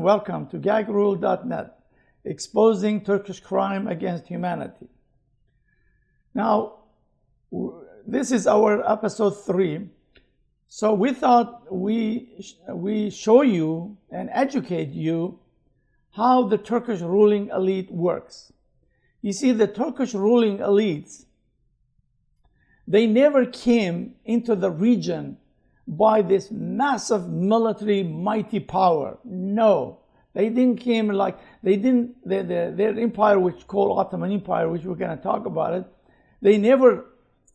welcome to gagrule.net, exposing Turkish crime against humanity. Now, this is our episode 3. So we thought we show you and educate you how the Turkish ruling elite works. You see, the Turkish ruling elites, they never came into the region by this massive military mighty power. No, they didn't came like, their empire, which called Ottoman Empire, which we're going to talk about it, they never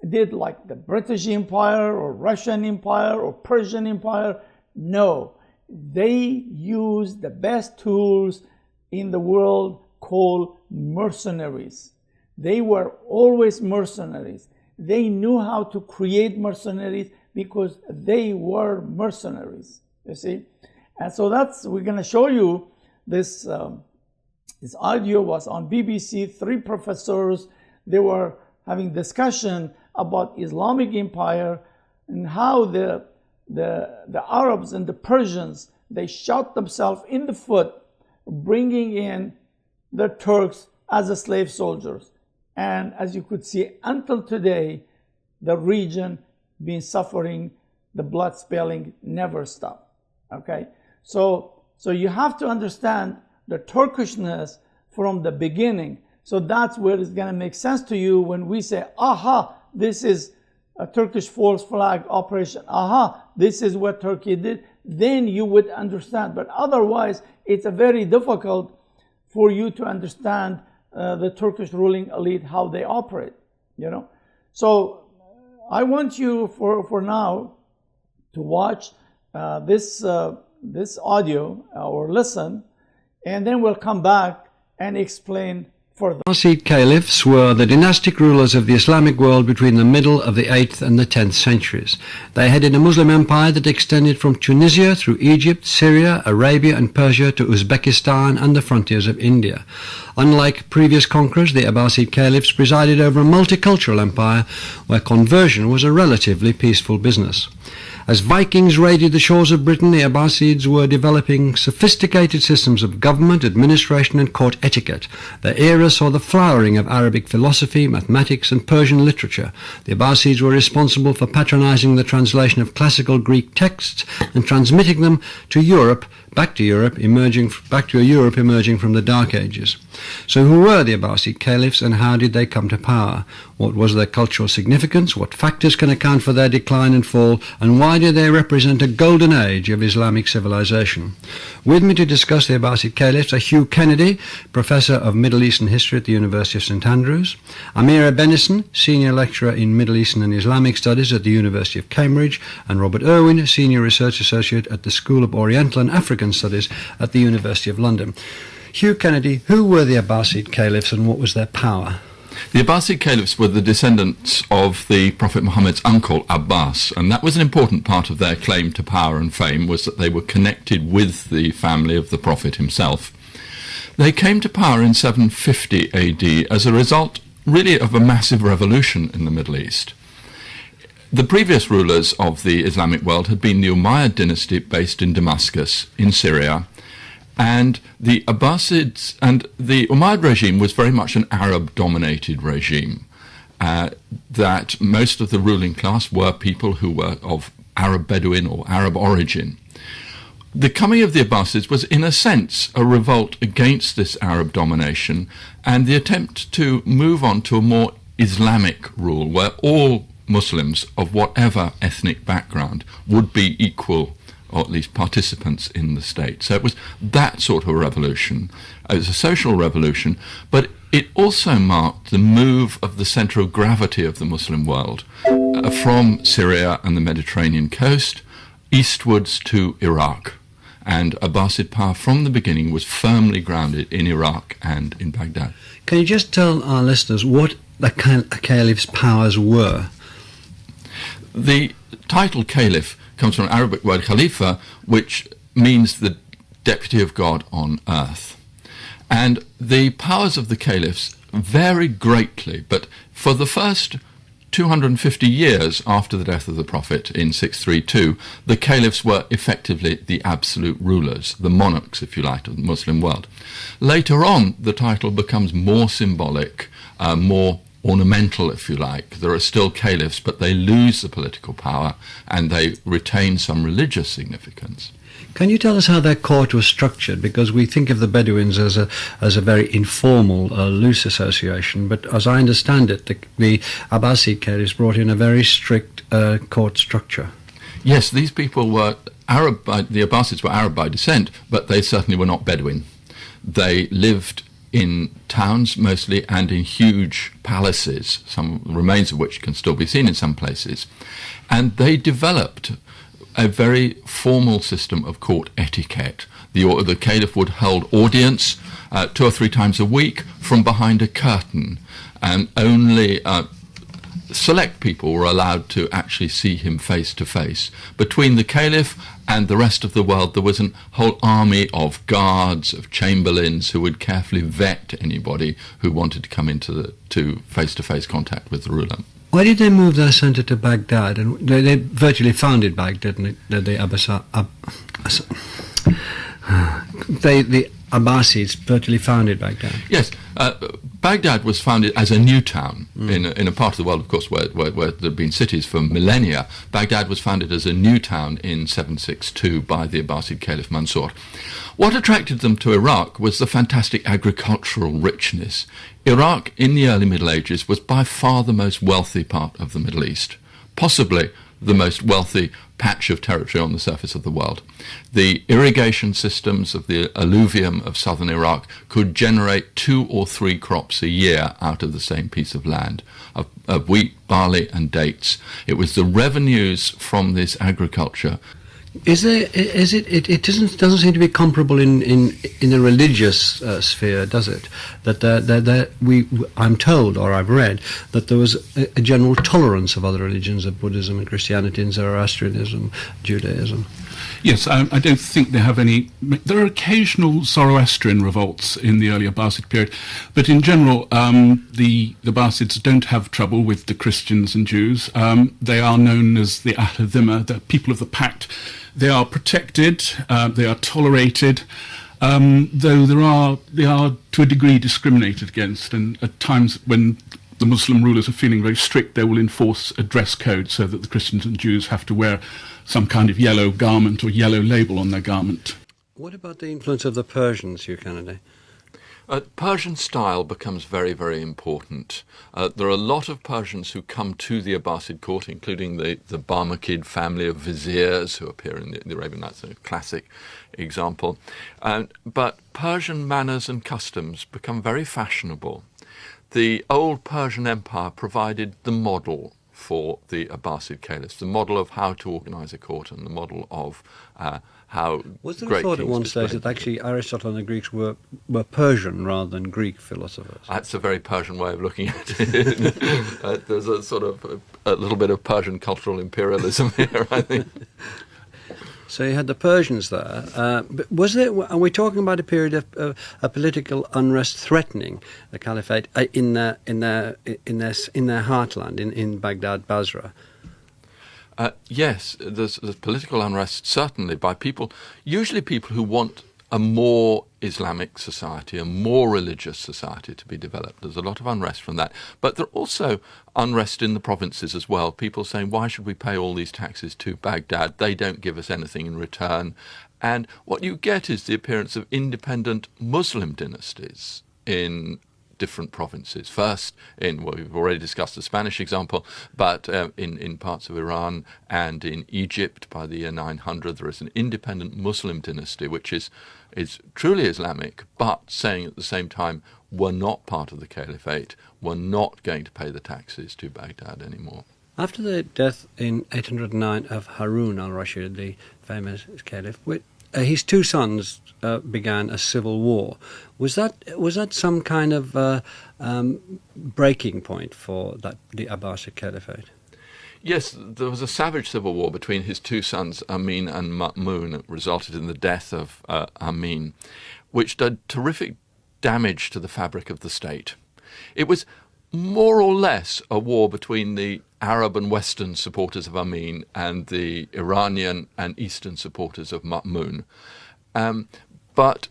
did like the British Empire or Russian Empire or Persian Empire. No, they used the best tools in the world called mercenaries. They were always mercenaries. They knew how to create mercenaries because they were mercenaries, you see. And so we're going to show you this. This audio was on BBC. 3 professors, they were having discussion about Islamic Empire and how the Arabs and the Persians, they shot themselves in the foot, bringing in the Turks as slave soldiers. And as you could see, until today, the region been suffering, the blood spilling never stopped. Okay, so you have to understand the Turkishness from the beginning. So that's where it's going to make sense to you when we say, aha, this is a Turkish false flag operation. Aha, this is what Turkey did. Then you would understand. But otherwise, it's very difficult for you to understand the Turkish ruling elite, how they operate, you know. So I want you for now to watch this audio or listen, and then we'll come back and explain further. Abbasid Caliphs were the dynastic rulers of the Islamic world between the middle of the 8th and the 10th centuries. They headed a Muslim empire that extended from Tunisia through Egypt, Syria, Arabia and Persia to Uzbekistan and the frontiers of India. Unlike previous conquerors, the Abbasid Caliphs presided over a multicultural empire where conversion was a relatively peaceful business. As Vikings raided the shores of Britain, the Abbasids were developing sophisticated systems of government, administration and court etiquette. Their era saw the flowering of Arabic philosophy, mathematics and Persian literature. The Abbasids were responsible for patronizing the translation of classical Greek texts and transmitting them to Europe, back to a Europe emerging from the Dark Ages. So who were the Abbasid Caliphs and how did they come to power? What was their cultural significance? What factors can account for their decline and fall? And why do they represent a golden age of Islamic civilization? With me to discuss the Abbasid Caliphs are Hugh Kennedy, Professor of Middle Eastern History at the University of St Andrews, Amira Benison, Senior Lecturer in Middle Eastern and Islamic Studies at the University of Cambridge, and Robert Irwin, Senior Research Associate at the School of Oriental and African Studies at the University of London. Hugh Kennedy, who were the Abbasid Caliphs and what was their power? The Abbasid Caliphs were the descendants of the Prophet Muhammad's uncle Abbas, and that was an important part of their claim to power and fame, was that they were connected with the family of the Prophet himself. They came to power in 750 AD as a result really of a massive revolution in the Middle East. The previous rulers of the Islamic world had been the Umayyad dynasty based in Damascus, in Syria, and the Abbasids and the Umayyad regime was very much an Arab-dominated regime. That most of the ruling class were people who were of Arab Bedouin or Arab origin. The coming of the Abbasids was, in a sense, a revolt against this Arab domination and the attempt to move on to a more Islamic rule where all Muslims of whatever ethnic background would be equal, or at least participants in the state. So it was that sort of a revolution. It was a social revolution, but it also marked the move of the centre of gravity of the Muslim world from Syria and the Mediterranean coast eastwards to Iraq. And Abbasid power from the beginning was firmly grounded in Iraq and in Baghdad. Can you just tell our listeners what the caliph's powers were? The title caliph comes from an Arabic word khalifa, which means the deputy of God on earth. And the powers of the caliphs varied greatly, but for the first 250 years after the death of the Prophet in 632, the caliphs were effectively the absolute rulers, the monarchs, if you like, of the Muslim world. Later on, the title becomes more symbolic, more ornamental, if you like. There are still caliphs, but they lose the political power and they retain some religious significance. Can you tell us how their court was structured? Because we think of the Bedouins as a very informal, loose association, but as I understand it, the Abbasid caliphs brought in a very strict court structure. Yes, these people were Arab. The Abbasids were Arab by descent, but they certainly were not Bedouin. They lived in towns mostly and in huge palaces, some remains of which can still be seen in some places, and they developed a very formal system of court etiquette. The caliph would hold audience 2 or 3 times a week from behind a curtain, and only select people were allowed to actually see him face to face. Between the caliph and the rest of the world, there was a whole army of guards, of chamberlains, who would carefully vet anybody who wanted to come into face-to-face contact with the ruler. Why did they move their centre to Baghdad? And they virtually founded Baghdad, didn't they? The Abbasids virtually founded Baghdad. Yes, Baghdad was founded as a new town in a part of the world, of course, where there had been cities for millennia. Baghdad was founded as a new town in 762 by the Abbasid Caliph Mansur. What attracted them to Iraq was the fantastic agricultural richness. Iraq, in the early Middle Ages, was by far the most wealthy part of the Middle East, possibly the most wealthy patch of territory on the surface of the world. The irrigation systems of the alluvium of southern Iraq could generate 2 or 3 crops a year out of the same piece of land, of wheat, barley and dates. It was the revenues from this agriculture. It doesn't seem to be comparable in the religious sphere, does it? That I'm told, or I've read, that there was a general tolerance of other religions, of Buddhism and Christianity and Zoroastrianism, Judaism. Yes, I don't think they have any. There are occasional Zoroastrian revolts in the early Abbasid period, but in general, the Abbasids don't have trouble with the Christians and Jews. They are known as the Ahl al-Dhimma, the people of the pact. They are protected, they are tolerated, though they are to a degree discriminated against, and at times when the Muslim rulers are feeling very strict, they will enforce a dress code so that the Christians and Jews have to wear some kind of yellow garment or yellow label on their garment. What about the influence of the Persians, Hugh Kennedy? Persian style becomes very, very important. There are a lot of Persians who come to the Abbasid court, including the Barmakid family of viziers who appear in the Arabian Nights, a classic example. But Persian manners and customs become very fashionable. The old Persian Empire provided the model for the Abbasid caliphs, the model of how to organise a court and the model of how was there great a thought at one displayed. stage that actually Aristotle and the Greeks were Persian rather than Greek philosophers? That's a very Persian way of looking at it. There's a sort of a little bit of Persian cultural imperialism here, I think. So you had the Persians there. But are we talking about a period of a political unrest threatening the caliphate in their heartland, in Baghdad, Basra? Yes, there's political unrest, certainly, by people, usually people who want a more Islamic society, a more religious society to be developed. There's a lot of unrest from that. But there's also unrest in the provinces as well. People saying, why should we pay all these taxes to Baghdad? They don't give us anything in return. And what you get is the appearance of independent Muslim dynasties in different provinces. First, we've already discussed the Spanish example, but in parts of Iran and in Egypt by the year 900, there is an independent Muslim dynasty which is truly Islamic, but saying at the same time, we're not part of the caliphate, we're not going to pay the taxes to Baghdad anymore. After the death in 809 of Harun al-Rashid, the famous caliph, his 2 sons began a civil war. Was that some kind of breaking point for the Abbasid Caliphate? Yes, there was a savage civil war between his 2 sons, Amin and Ma'mun, that resulted in the death of Amin, which did terrific damage to the fabric of the state. It was more or less a war between the Arab and Western supporters of Amin and the Iranian and Eastern supporters of Ma'mun. But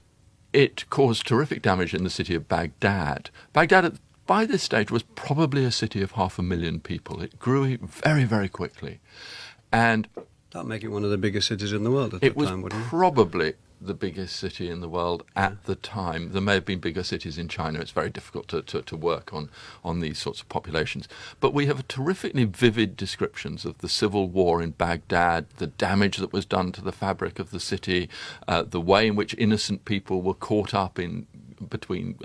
it caused terrific damage in the city of Baghdad. Baghdad, by this stage, was probably a city of 500,000 people. It grew very, very quickly. And that'll make it one of the biggest cities in the world at the time, wouldn't it? It was probably the biggest city in the world at the time. There may have been bigger cities in China. It's very difficult to work on these sorts of populations. But we have terrifically vivid descriptions of the civil war in Baghdad, the damage that was done to the fabric of the city, the way in which innocent people were caught up in between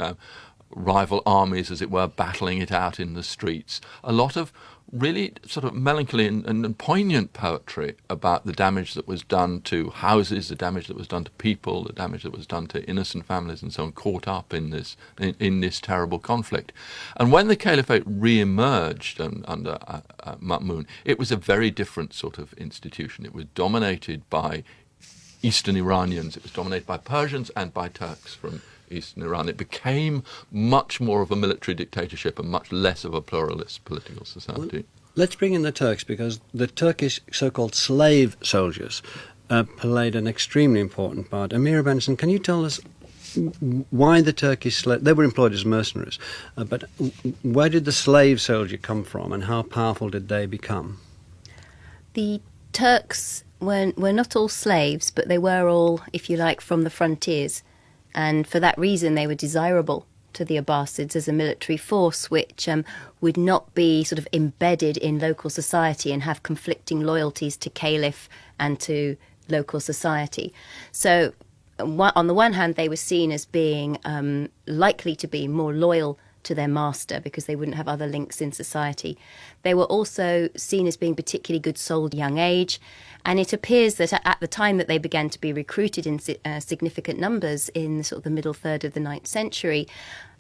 rival armies, as it were, battling it out in the streets. A lot of really sort of melancholy and poignant poetry about the damage that was done to houses, the damage that was done to people, the damage that was done to innocent families and so on, caught up in this terrible conflict. And when the caliphate re-emerged under Ma'mun, it was a very different sort of institution. It was dominated by Eastern Iranians, it was dominated by Persians and by Turks from Eastern Iran. It became much more of a military dictatorship and much less of a pluralist political society. Well, let's bring in the Turks, because the Turkish so-called slave soldiers played an extremely important part. Amir Benson, can you tell us why the Turkish they were employed as mercenaries, but where did the slave soldier come from and how powerful did they become? The Turks were not all slaves, but they were all, if you like, from the frontiers. And for that reason, they were desirable to the Abbasids as a military force, which would not be sort of embedded in local society and have conflicting loyalties to Caliph and to local society. So on the one hand, they were seen as being likely to be more loyal to their master because they wouldn't have other links in society. They were also seen as being particularly good soldiers at a young age. And it appears that at the time that they began to be recruited in significant numbers in sort of the middle third of the 9th century,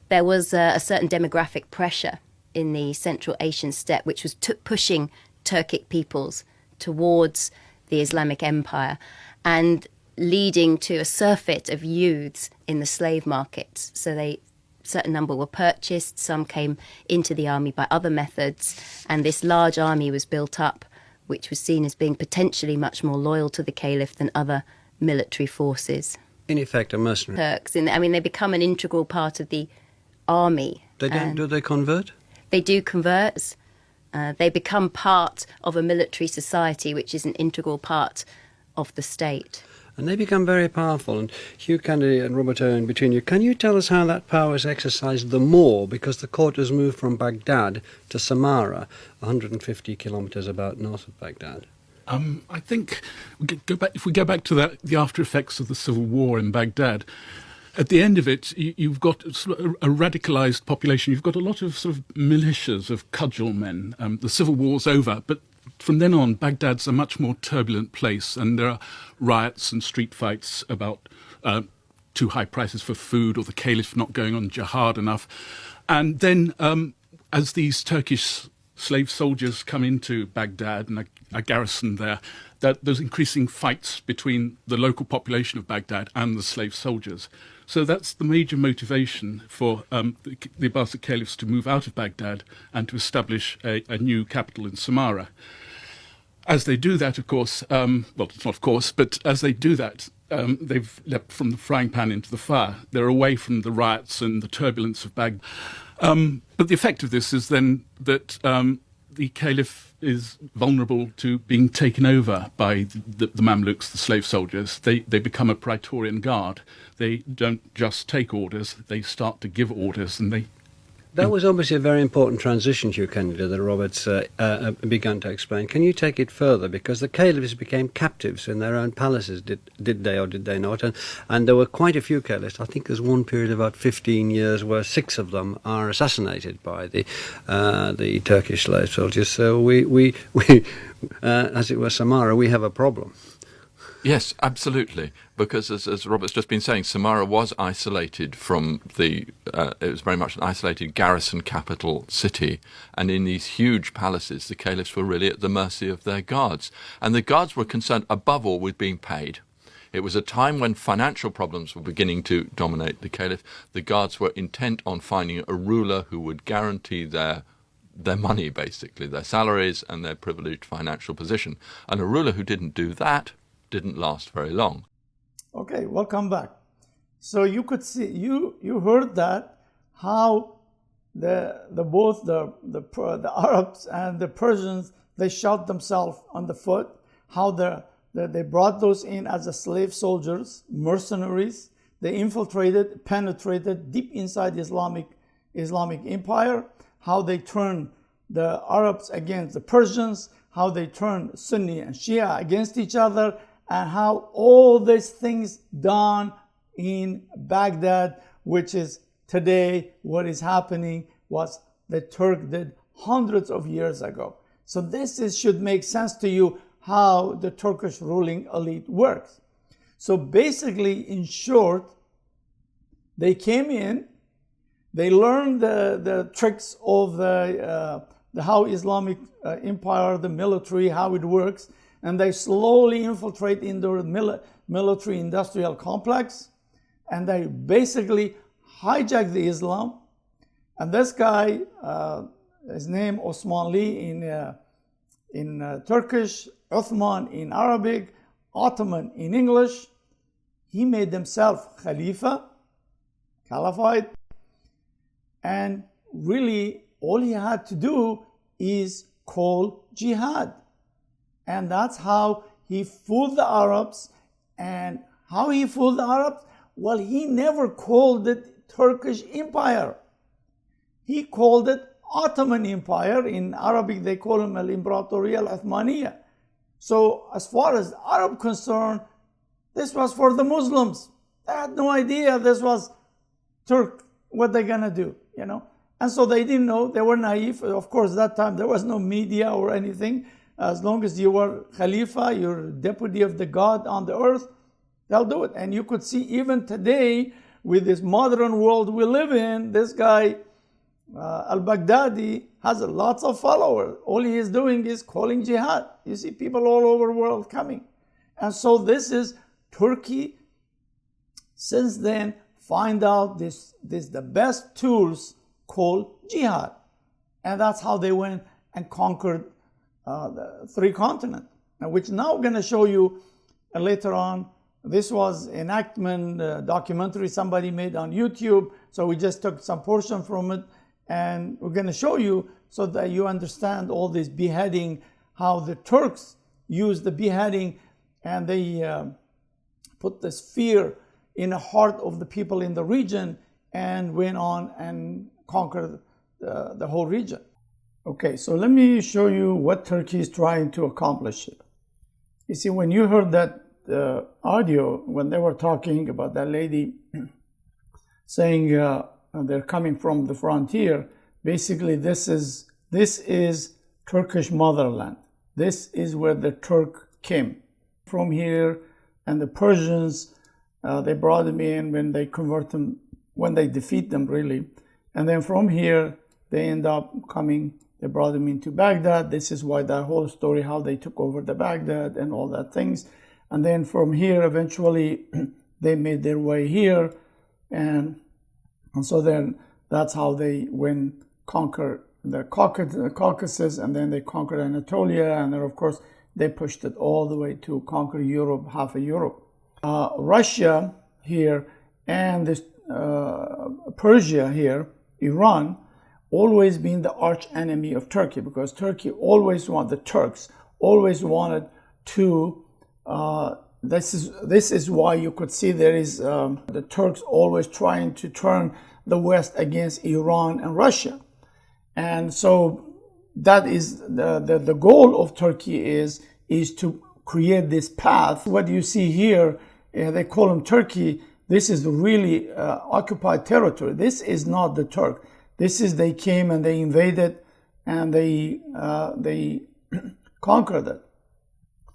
there was a certain demographic pressure in the Central Asian steppe, which was pushing Turkic peoples towards the Islamic Empire and leading to a surfeit of youths in the slave markets. So a certain number were purchased, some came into the army by other methods, and this large army was built up, which was seen as being potentially much more loyal to the Caliph than other military forces. In effect, a mercenary. Turks, they become an integral part of the army. Do they convert? They do convert. They become part of a military society, which is an integral part of the state. And they become very powerful. And Hugh Kennedy and Robert Owen, between you, can you tell us how that power is exercised the more? Because the court has moved from Baghdad to Samarra, 150 kilometres about north of Baghdad. I think if we go back to the after effects of the civil war in Baghdad, at the end of it, you've got sort of a radicalised population. You've got a lot of sort of militias of cudgel men. The civil war's over, but from then on, Baghdad's a much more turbulent place, and there are riots and street fights about too high prices for food or the caliph not going on jihad enough. And then as these Turkish slave soldiers come into Baghdad and are garrisoned there, there's increasing fights between the local population of Baghdad and the slave soldiers. So that's the major motivation for the Abbasid caliphs to move out of Baghdad and to establish a new capital in Samarra. As they do that, of course, well, it's not of course, but as they do that, they've leapt from the frying pan into the fire. They're away from the riots and the turbulence of Baghdad. But the effect of this is then that the caliph is vulnerable to being taken over by the Mamluks, the slave soldiers. They become a praetorian guard. They don't just take orders, they start to give orders, and they... That was obviously a very important transition, Hugh Kennedy, that Roberts began to explain. Can you take it further? Because the caliphs became captives in their own palaces, did they or did they not? And there were quite a few caliphs. I think there's one period of about 15 years where 6 of them are assassinated by the Turkish slave soldiers. So we as it were, Samarra, we have a problem. Yes, absolutely. Because as Robert's just been saying, Samarra was isolated from it was very much an isolated garrison capital city. And in these huge palaces, the caliphs were really at the mercy of their guards. And the guards were concerned above all with being paid. It was a time when financial problems were beginning to dominate the caliph. The guards were intent on finding a ruler who would guarantee their money, basically, their salaries and their privileged financial position. And a ruler who didn't do that didn't last very long. Okay, welcome back. So you could see, you heard that how both the Arabs and the Persians, they shot themselves on the foot, how they brought those in as a slave soldiers, mercenaries. They infiltrated, penetrated deep inside the Islamic Empire, how they turned the Arabs against the Persians, how they turned Sunni and Shia against each other, and how all these things done in Baghdad, which is today what is happening, was the Turk did hundreds of years ago. So this should make sense to you how the Turkish ruling elite works. So basically, in short, they came in, they learned the tricks of the how Islamic Empire, the military, how it works, and they slowly infiltrate into the military-industrial complex, and they basically hijack the Islam. And this guy, his name Osmanli in Turkish, Uthman in Arabic, Ottoman in English, he made himself Khalifa, Caliphate, and really all he had to do is call jihad. And that's how he fooled the Arabs. And how he fooled the Arabs? Well, he never called it Turkish Empire. He called it Ottoman Empire. In Arabic, they call him Al-Imbratoriya Al-Uthmaniyya. So as far as Arab concerned, this was for the Muslims. They had no idea this was Turk, what they're going to do, you know. And so they didn't know. They were naive. Of course, that time there was no media or anything. As long as you were Khalifa, you're deputy of the God on the earth, they'll do it. And you could see even today, with this modern world we live in, this guy, al-Baghdadi, has lots of followers. All he is doing is calling jihad. You see people all over the world coming. And so this is Turkey. Since then, find out the best tools called jihad. And that's how they went and conquered the 3 continents, which now I'm going to show you later on. This was enactment documentary somebody made on YouTube, so we just took some portion from it, and we're going to show you so that you understand all this beheading, how the Turks used the beheading, and they put this fear in the heart of the people in the region and went on and conquered the whole region. Okay, so let me show you what Turkey is trying to accomplish here. You see, when you heard that audio, when they were talking about that lady saying they're coming from the frontier, basically this is Turkish motherland. This is where the Turk came from here, and the Persians, they brought them in when they convert them, when they defeat them really. And then from here, they end up coming, they brought them into Baghdad. This is why that whole story, how they took over the Baghdad and all that things. And then from here, eventually, they made their way here. And so then that's how they conquered the Caucasus, and then they conquered Anatolia. And then, of course, they pushed it all the way to conquer Europe, half of Europe. Russia here and this Persia here, Iran, always been the arch enemy of Turkey, because Turkey always wanted, the Turks always wanted to, this is why you could see there is the Turks always trying to turn the West against Iran and Russia. And so that is the goal of Turkey is to create this path. What you see here, they call them Turkey. This is really occupied territory. This is not the Turk. This is, they came and they invaded and they conquered it.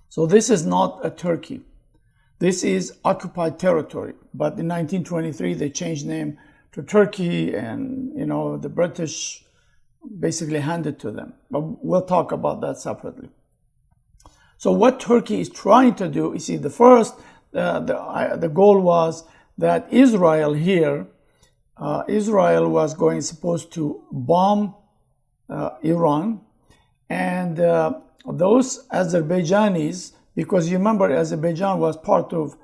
So this is not a Turkey. This is occupied territory. But in 1923, they changed name to Turkey, and the British basically handed to them. But we'll talk about that separately. So what Turkey is trying to do, you see, the first, the goal was that Israel here, Israel was supposed to bomb Iran, and those Azerbaijanis, because you remember Azerbaijan was part of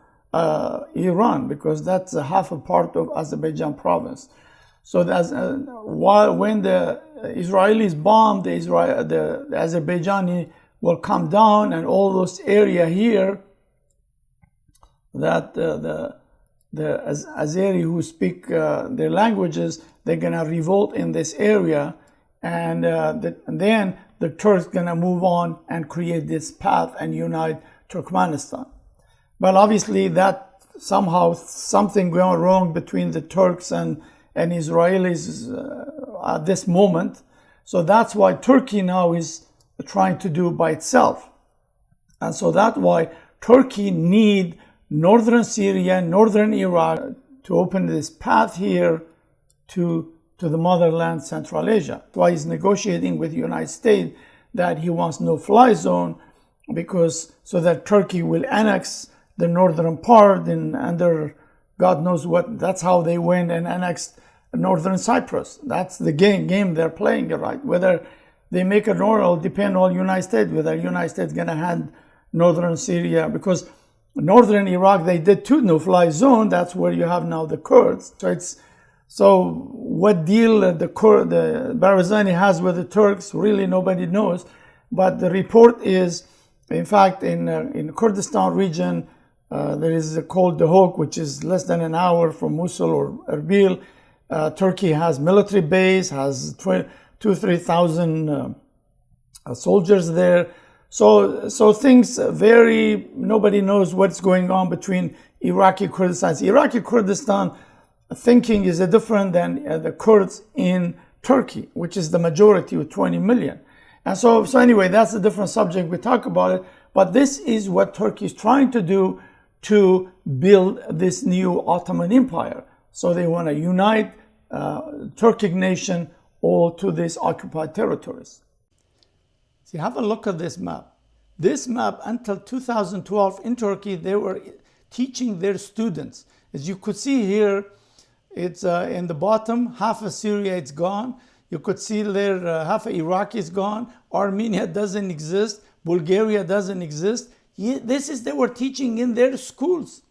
Iran, because that's half a part of Azerbaijan province. So when the Israelis bombed, the Azerbaijani will come down, and all those area here that the Azeri who speak their languages, they're gonna revolt in this area, and then the Turks gonna move on and create this path and unite Turkmenistan. But obviously that somehow something going wrong between the Turks and Israelis at this moment. So that's why Turkey now is trying to do by itself. And so that's why Turkey need northern Syria, northern Iraq to open this path here to the motherland, Central Asia. That's why he's negotiating with the United States that he wants no-fly zone, because so that Turkey will annex the northern part and under God knows what. That's how they went and annexed northern Cyprus. That's the game they're playing, right? Whether they make it or it'll depend on the United States, whether the United States is going to hand northern Syria, because northern Iraq, they did too, no-fly zone. That's where you have now the Kurds. So what deal the Barzani has with the Turks, really nobody knows. But the report is, in fact, in Kurdistan region, there is called the Hawk, which is less than an hour from Mosul or Erbil. Turkey has military base, has 2,000-3,000 soldiers there. So things nobody knows what's going on between Iraqi Kurdistan. Iraqi Kurdistan thinking is different than the Kurds in Turkey, which is the majority with 20 million. And so anyway, that's a different subject. We talk about it, but this is what Turkey is trying to do to build this new Ottoman Empire. So they want to unite Turkic nation all to these occupied territories. See, have a look at this map. This map, until 2012 in Turkey, they were teaching their students. As you could see here, it's in the bottom, half of Syria is gone. You could see there half of Iraq is gone. Armenia doesn't exist. Bulgaria doesn't exist. They were teaching in their schools.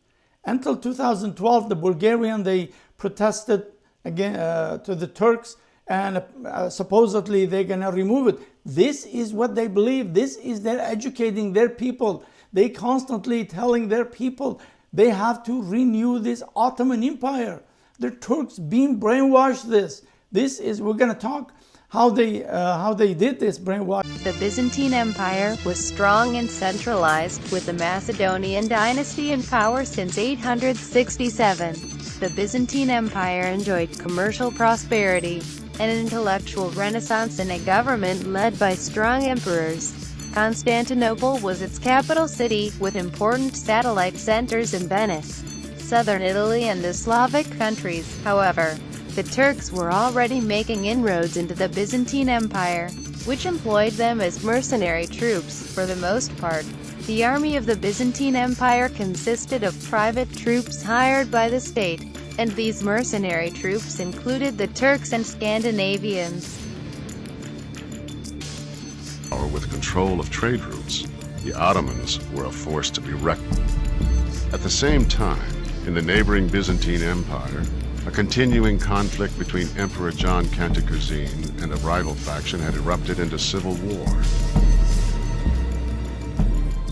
Until 2012, the Bulgarian, they protested again to the Turks, and supposedly they're going to remove it. This is what they believe. This is they're educating their people. They constantly telling their people they have to renew this Ottoman Empire. The Turks being brainwashed we're going to talk how they did this brainwash. The Byzantine Empire was strong and centralized, with the Macedonian dynasty in power since 867. The Byzantine Empire enjoyed commercial prosperity, an intellectual renaissance, and a government led by strong emperors. Constantinople was its capital city, with important satellite centers in Venice, southern Italy, and the Slavic countries. However, the Turks were already making inroads into the Byzantine Empire, which employed them as mercenary troops. For the most part, the army of the Byzantine Empire consisted of private troops hired by the state, and these mercenary troops included the Turks and Scandinavians. With control of trade routes, the Ottomans were a force to be reckoned with. At the same time, in the neighboring Byzantine Empire, a continuing conflict between Emperor John Cantacuzene and a rival faction had erupted into civil war.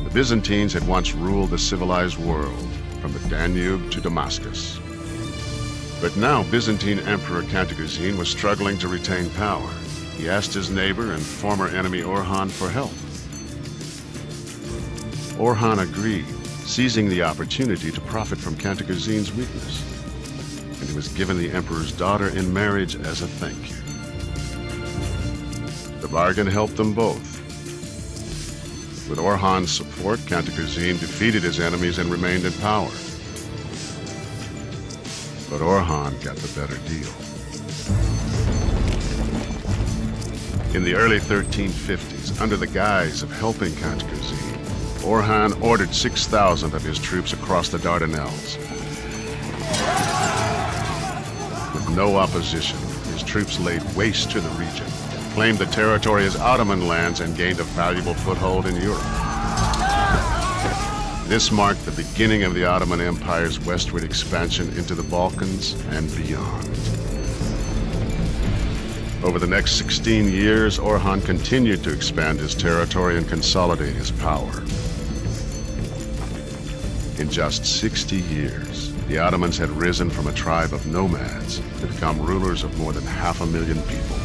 The Byzantines had once ruled the civilized world, from the Danube to Damascus. But now Byzantine Emperor Cantacuzene was struggling to retain power. He asked his neighbor and former enemy Orhan for help. Orhan agreed, seizing the opportunity to profit from Cantacuzene's weakness. And he was given the emperor's daughter in marriage as a thank you. The bargain helped them both. With Orhan's support, Cantacuzene defeated his enemies and remained in power. But Orhan got the better deal. In the early 1350s, under the guise of helping Cantacuzene, Orhan ordered 6,000 of his troops across the Dardanelles. With no opposition, his troops laid waste to the region, claimed the territory as Ottoman lands, and gained a valuable foothold in Europe. This marked the beginning of the Ottoman Empire's westward expansion into the Balkans and beyond. Over the next 16 years, Orhan continued to expand his territory and consolidate his power. In just 60 years, the Ottomans had risen from a tribe of nomads to become rulers of more than 500,000 people.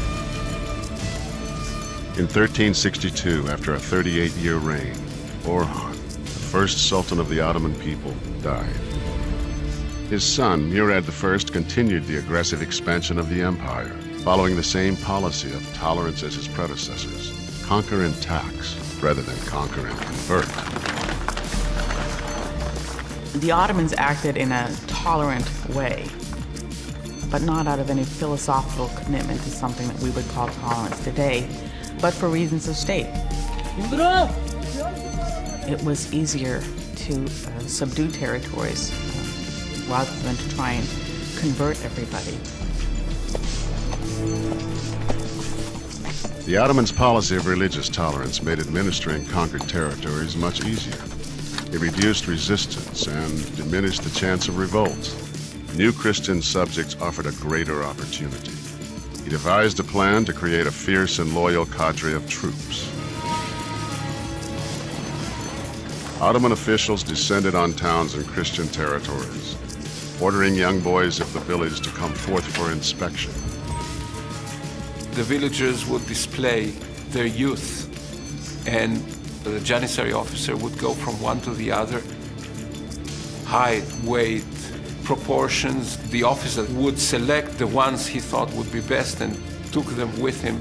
In 1362, after a 38-year reign, Orhan, the first Sultan of the Ottoman people, died. His son, Murad I, continued the aggressive expansion of the empire, following the same policy of tolerance as his predecessors. Conquer and tax, rather than conquer and convert. The Ottomans acted in a tolerant way, but not out of any philosophical commitment to something that we would call tolerance today, but for reasons of state. It was easier to subdue territories rather than to try and convert everybody. The Ottomans' policy of religious tolerance made administering conquered territories much easier. It reduced resistance and diminished the chance of revolt. New Christian subjects offered a greater opportunity. He devised a plan to create a fierce and loyal cadre of troops. Ottoman officials descended on towns and Christian territories, ordering young boys of the village to come forth for inspection. The villagers would display their youth, and the Janissary officer would go from one to the other. Height, weight, proportions. The officer would select the ones he thought would be best and took them with him.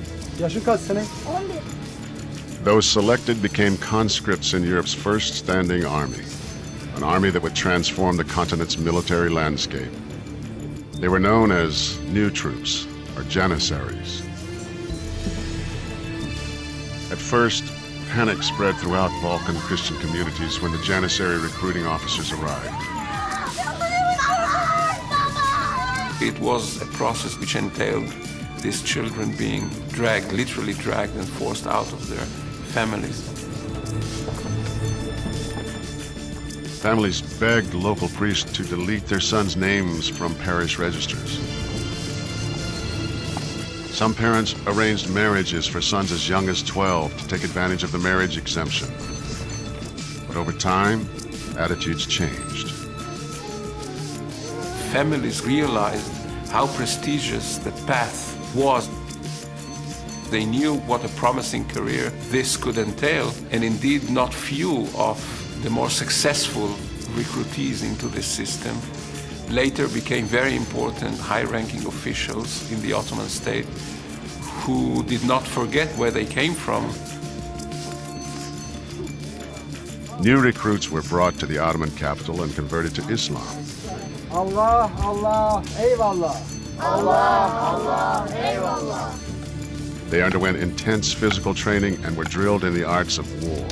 Those selected became conscripts in Europe's first standing army, an army that would transform the continent's military landscape. They were known as new troops, or Janissaries. At first, panic spread throughout Balkan Christian communities when the Janissary recruiting officers arrived. It was a process which entailed these children being dragged, literally dragged and forced out of their families. Families begged local priests to delete their sons' names from parish registers. Some parents arranged marriages for sons as young as 12 to take advantage of the marriage exemption. But over time, attitudes changed. Families realized how prestigious the path was. They knew what a promising career this could entail, and indeed not few of the more successful recruitees into this system later became very important high-ranking officials in the Ottoman state who did not forget where they came from. New recruits were brought to the Ottoman capital and converted to Islam. Allah, Allah, eyvallah. Allah, Allah, eyvallah. They underwent intense physical training and were drilled in the arts of war.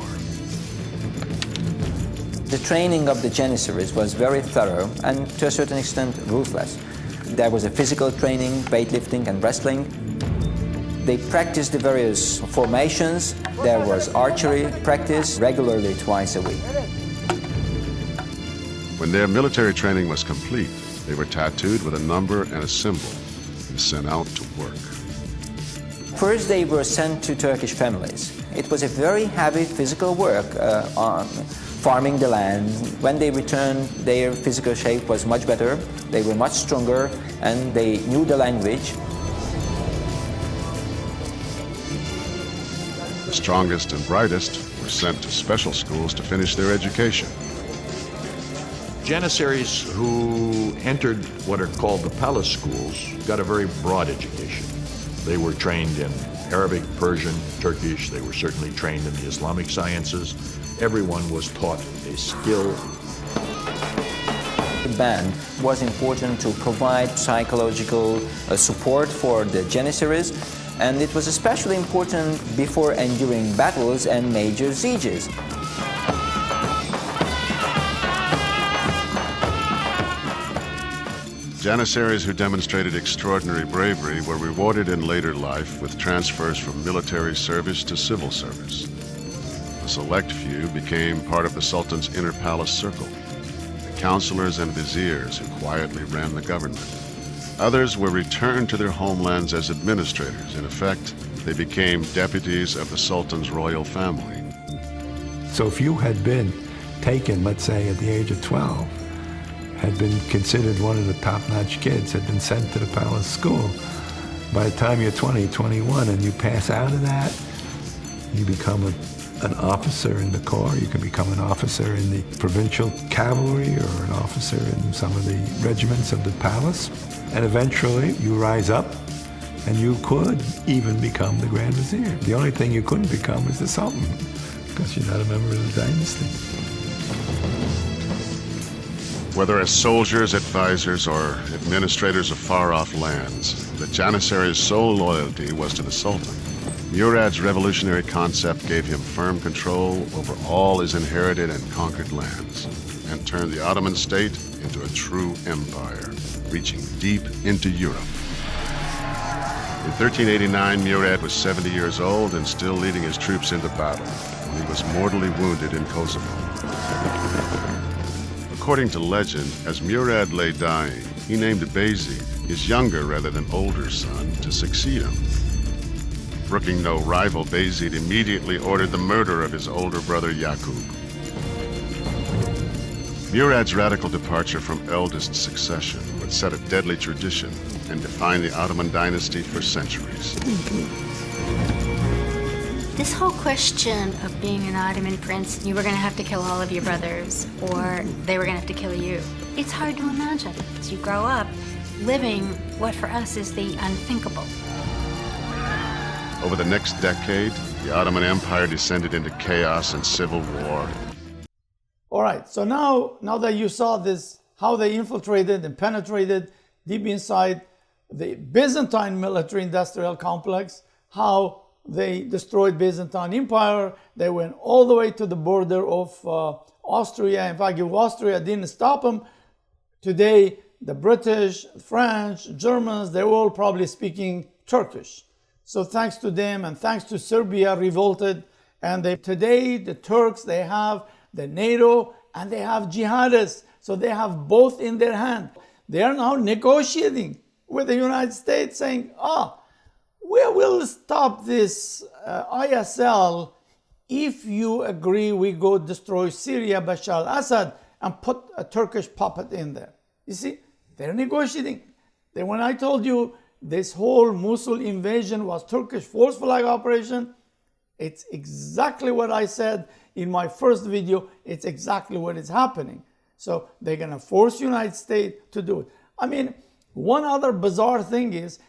The training of the Janissaries was very thorough and, to a certain extent, ruthless. There was a physical training, weightlifting and wrestling. They practiced the various formations. There was archery practice regularly twice a week. When their military training was complete, they were tattooed with a number and a symbol and sent out to work. First, they were sent to Turkish families. It was a very heavy physical work on farming the land. When they returned, their physical shape was much better. They were much stronger, and they knew the language. The strongest and brightest were sent to special schools to finish their education. Janissaries who entered what are called the palace schools got a very broad education. They were trained in Arabic, Persian, Turkish. They were certainly trained in the Islamic sciences. Everyone was taught a skill. The band was important to provide psychological support for the Janissaries, and it was especially important before and during battles and major sieges. Janissaries who demonstrated extraordinary bravery were rewarded in later life with transfers from military service to civil service. A select few became part of the Sultan's inner palace circle, the counselors and viziers who quietly ran the government. Others were returned to their homelands as administrators. In effect, they became deputies of the Sultan's royal family. So if you had been taken, let's say, at the age of 12, had been considered one of the top-notch kids, had been sent to the palace school, by the time you're 20, 21, and you pass out of that, you become an officer in the corps, you can become an officer in the provincial cavalry or an officer in some of the regiments of the palace. And eventually you rise up and you could even become the Grand Vizier. The only thing you couldn't become is the Sultan because you're not a member of the dynasty. Whether as soldiers, advisors, or administrators of far-off lands, the Janissaries' sole loyalty was to the Sultan. Murad's revolutionary concept gave him firm control over all his inherited and conquered lands, and turned the Ottoman state into a true empire, reaching deep into Europe. In 1389, Murad was 70 years old and still leading his troops into battle when he was mortally wounded in Kosovo. According to legend, as Murad lay dying, he named Abbasid, his younger rather than older son, to succeed him. Brooking no rival, Bayezid immediately ordered the murder of his older brother Yaqub. Murad's radical departure from eldest succession would set a deadly tradition and define the Ottoman dynasty for centuries. This whole question of being an Ottoman prince, you were going to have to kill all of your brothers, or they were going to have to kill you. It's hard to imagine as you grow up living what for us is the unthinkable. Over the next decade, the Ottoman Empire descended into chaos and civil war. All right, so now that you saw this, how they infiltrated and penetrated deep inside the Byzantine military-industrial complex, how they destroyed Byzantine Empire, they went all the way to the border of Austria. In fact, if Austria didn't stop them, today the British, French, Germans, they're all probably speaking Turkish. So thanks to them and thanks to Serbia revolted, and today the Turks, they have the NATO and they have jihadists. So they have both in their hand. They are now negotiating with the United States saying, we will stop this ISL if you agree we go destroy Syria, Bashar al-Assad, and put a Turkish puppet in there. You see, they're negotiating. When I told you this whole Mosul invasion was Turkish force flag operation, it's exactly what I said in my first video. It's exactly what is happening. So they're going to force the United States to do it. I mean, one other bizarre thing is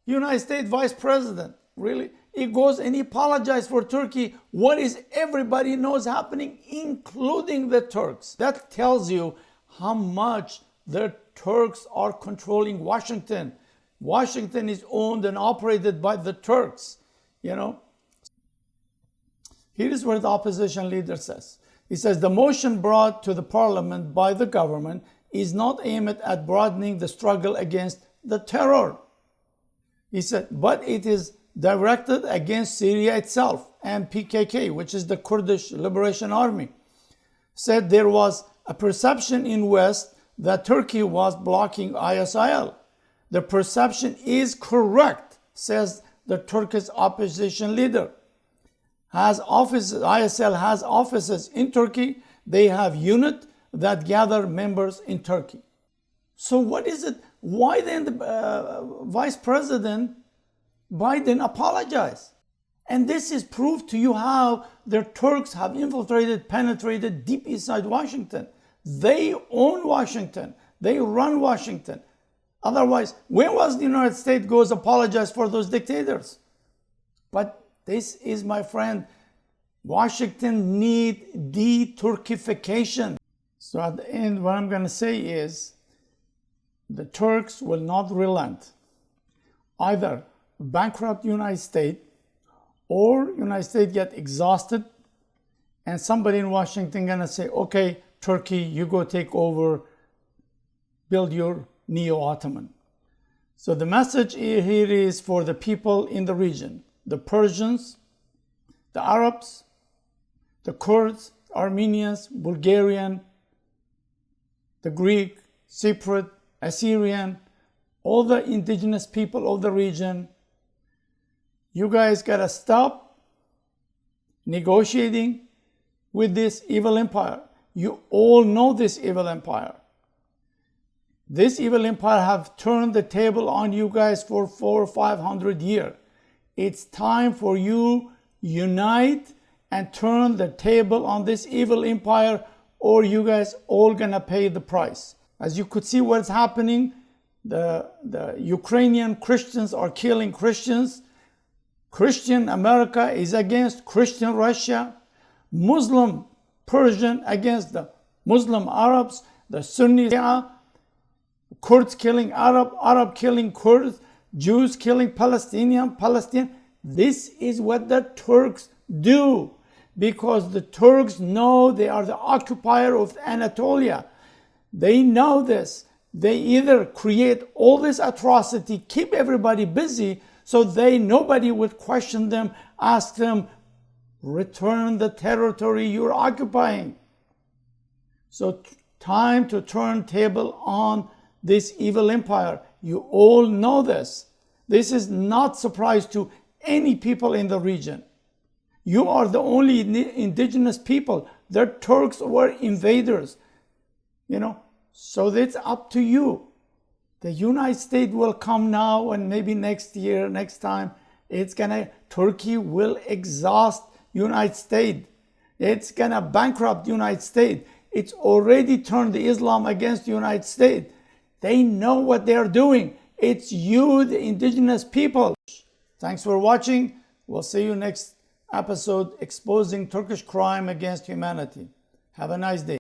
United States Vice President, really, he goes and he apologizes for Turkey. What is everybody knows happening, including the Turks. That tells you how much the Turks are controlling Washington. Washington is owned and operated by the Turks, you know. Here is what the opposition leader says. He says, the motion brought to the parliament by the government is not aimed at broadening the struggle against the terror. He said, but it is directed against Syria itself and PKK, which is the Kurdish Liberation Army. Said there was a perception in West that Turkey was blocking ISIL. The perception is correct, says the Turkish opposition leader. ISIL has offices in Turkey. They have units that gather members in Turkey. So what is it? Why then the Vice President Biden apologized? And this is proof to you how the Turks have infiltrated, penetrated deep inside Washington. They own Washington. They run Washington. Otherwise, when was the United States goes apologize for those dictators? But this is, my friend, Washington need de-Turkification. So at the end, what I'm going to say is, the Turks will not relent. Either bankrupt United States or United States get exhausted and somebody in Washington gonna say, okay, Turkey, you go take over, build your neo-Ottoman. So the message here is for the people in the region, the Persians, the Arabs, the Kurds, Armenians, Bulgarian, the Greek, Cypriot, Assyrian, all the indigenous people of the region. You guys gotta stop negotiating with this evil empire. You all know this evil empire. This evil empire have turned the table on you guys for 400 or 500 years. It's time for you unite and turn the table on this evil empire, or you guys all gonna pay the price. As you could see what's happening, the Ukrainian Christians are killing Christians. Christian America is against Christian Russia. Muslim Persian against the Muslim Arabs, the Sunni Shia, Kurds killing Arab, Arab killing Kurds, Jews killing Palestinian. This is what the Turks do, because the Turks know they are the occupier of Anatolia. They know this. They either create all this atrocity, keep everybody busy, so nobody would question them, ask them, return the territory you're occupying. So time to turn table on this evil empire. You all know this. This is not surprise to any people in the region. You are the only indigenous people. The Turks were invaders. So it's up to you. The United States will come now, and maybe next year, next time, Turkey will exhaust United States. It's gonna bankrupt United States. It's already turned the Islam against the United States. They know what they're doing. It's you, the indigenous people. Thanks for watching. We'll see you next episode exposing Turkish crime against humanity. Have a nice day.